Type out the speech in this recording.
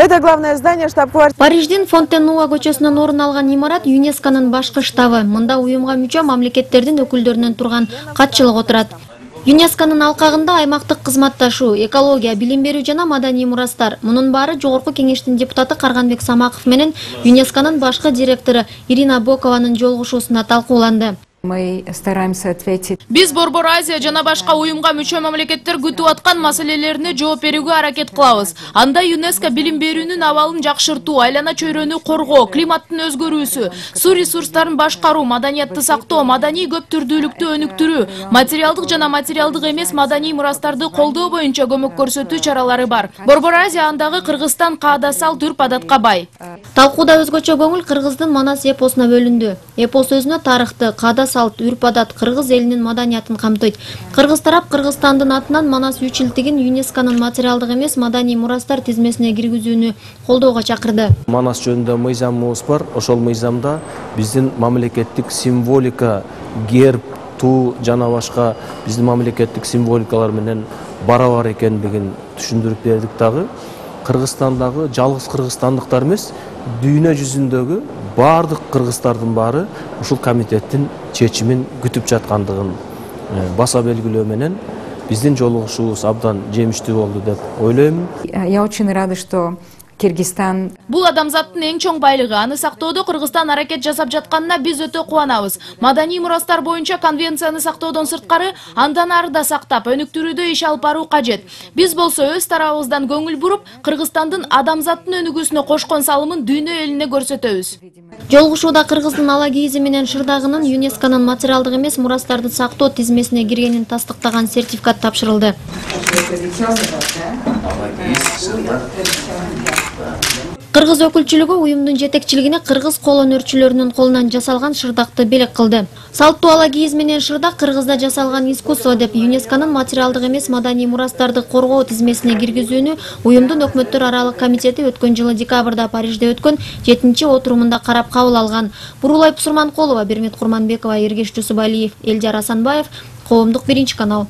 Это главное здание штаб-квартиры. Париждин Фонтенуа көчөсүнөн орун алган имарат ЮНЕСКОнун башкы штабы. Мында уюмга мүчө мамлекеттердин өкүлдөрүнөн турган катчылык отурат. ЮНЕСКОнун алкагында аймактык кызматташуу, экология, билим берүү жана маданий мурастар. Мунун баары Жогорку кеңештин депутаты Карганбек Самаков менен ЮНЕСКОнун башкы директору Ирина Бокованын жолугушуусунда талкууланды. Мы стараемся ответить. Биз Борбор Азия жана башка уюмга мүчө мамлекеттер күтүп аткан маселелерине жооп берүүгө аракет кылабыз. Анда ЮНЕСКО билим берүүнүн абалын жакшыртуу, айлана чөйрөнү коргоо, климаттын өзгөрүүсү, суу ресурстарын башкаруу, маданиятты сактоо, маданий көп түрдүүлүктү өнүктүрүү, материалдык жана материалдык эмес маданий мурастарды колдоо боюнча көмөк көрсөтүү чаралары бар. Борбор Азия андагы Кыргызстан каада салт үрп адатка бай. Талкууда өзгөчө көңүл Кыргыздын Манас эпосуна бөлүндү. Эпос өзүнө тарыхты, каада салт, үрп адат, кыргыз элинин маданиятын камтыйт. Кыргыз тарап Кыргызстандын атынан Манас 3 жылдыгын ЮНЕСКОнун материалдык эмес маданий мурастар тизмесине киргизүүнү колдоого чакырды. Манас жөнүндө мыйзамыбыз бар. Ошол мыйзамда биздин мамлекеттик символика, герб, туу жана башка биздин мамлекеттик символикалар менен барабар экендигин түшүндүрүп бердик дагы. Кыргызстандагы жалгыз кыргызстандыктар эмес, дүйнө жүзүндөгү бардык кыргыздардын баары ушул комитеттин чечимин күтүп жаткандыгын баса белгилөө менен биздин жолугушуубуз абдан жемиштүү болду деп ойлойм. Я очень рада, что Кыргызстан. Бул адамзаттын эң чоң байлыгы. Аны сактоодо Кыргызстан аракет жасап жатканына биз өтө кубанабыз. Маданий мурастар боюнча конвенцияны сактоодон сырткары, андан ары да сактап, өнүктүрүүдө иш алып баруу кажет. Биз болсо өз тарабыбыздан көңүл буруп, Кыргызстандын адамзаттын өнүгүүсүнө кошкон салымын дүйнө элине көрсөтөбүз. Жолугушууда Кыргыздын Алагиизи менен Шырдагынын ЮНЕСКОнун материалдык эмес мурастарды сактоо тизмесине киргенин тастыктаган сертификат тапшырылды. Кыргыз өкүлчүлүгү уюмдун жетекчилигине кыргыз кол өнөрчүлөрүнүн колунан жасалган шырдакты белек кылды. Салттуу Алагииз менен шырдак Кыргызда жасалган искусство деп ЮНЕСКОнун материалдык эмес маданий мурастарды коргоо тизмесине киргизүүнү уюмдун өкмөттөр аралык комитети өткөн жылы декабрда Парижде өткөн 7-отурумунда карап кабыл алган. Бурулай Пусурманкулова, Бермет Курманбекова, Эргеш Жусубалиев, Элдияр Асанбаев, Коомдук 1 канал.